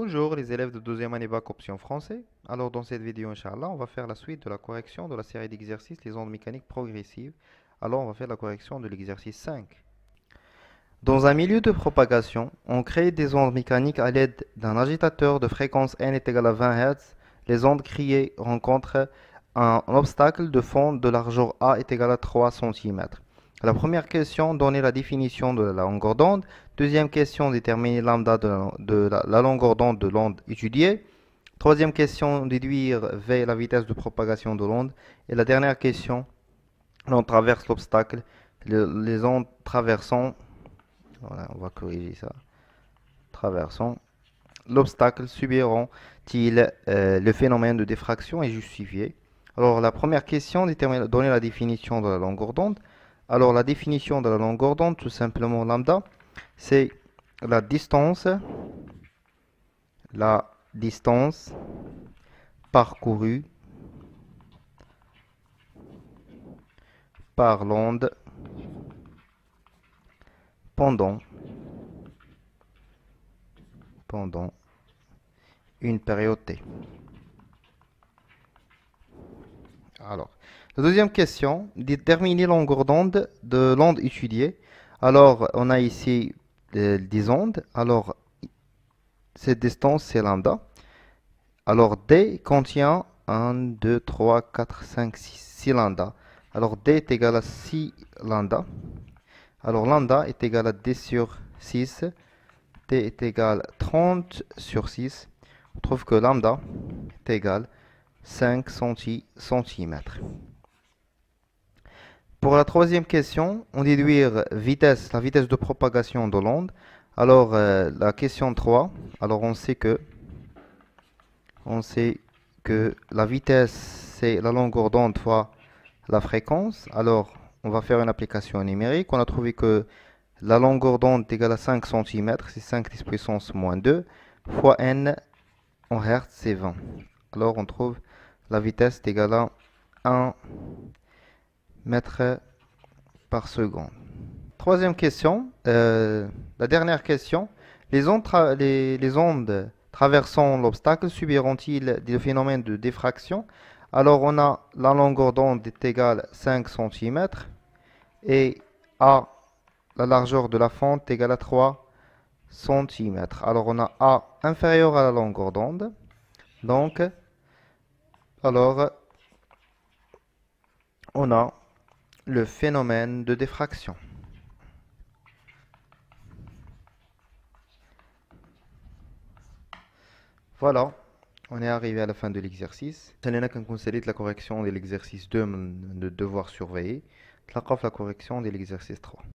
Bonjour les élèves de deuxième année bac option français. Alors dans cette vidéo, Inch'Allah, on va faire la suite de la correction de la série d'exercices les ondes mécaniques progressives. Alors on va faire la correction de l'exercice 5. Dans un milieu de propagation, on crée des ondes mécaniques à l'aide d'un agitateur de fréquence n est égal à 20 Hz. Les ondes créées rencontrent un obstacle de fond de largeur A est égal à 3 cm. La première question, donner la définition de la longueur d'onde. Deuxième question, déterminer lambda de la longueur d'onde de l'onde étudiée. Troisième question, déduire V la vitesse de propagation de l'onde. Et la dernière question, on traverse l'obstacle. Les ondes traversant, voilà, on va corriger ça, traversant l'obstacle subiront-ils le phénomène de diffraction est justifié. Alors la première question, donner la définition de la longueur d'onde. Alors la définition de la longueur d'onde, tout simplement lambda, c'est la distance parcourue par l'onde pendant une période t. Alors, la deuxième question, déterminer la longueur d'onde de l'onde étudiée. Alors, on a ici des ondes. Alors, cette distance, c'est lambda. Alors, D contient 1, 2, 3, 4, 5, 6 lambda. Alors, D est égal à 6 lambda. Alors, lambda est égal à D sur 6. T est égal à 30 sur 6. On trouve que lambda est égal à 5 centimètres. Pour la troisième question, on déduire la vitesse de propagation de l'onde. Alors, la question 3, alors on sait que la vitesse, c'est la longueur d'onde fois la fréquence. Alors, on va faire une application numérique. On a trouvé que la longueur d'onde est égale à 5 cm, c'est 5 10 puissance moins 2, fois n en Hertz, c'est 20. Alors, on trouve la vitesse est égale à 1 mètre par seconde. Troisième question, la dernière question. Les ondes traversant l'obstacle subiront-ils des phénomènes de diffraction? Alors, on a la longueur d'onde est égale à 5 cm et A, la largeur de la fente, est égale à 3 cm. Alors, on a A inférieur à la longueur d'onde. Donc, alors, on a le phénomène de diffraction. Voilà, on est arrivé à la fin de l'exercice. خلينا كنكونساليت la correction de l'exercice 2 de devoir surveiller. تلقاو في la correction de l'exercice 3.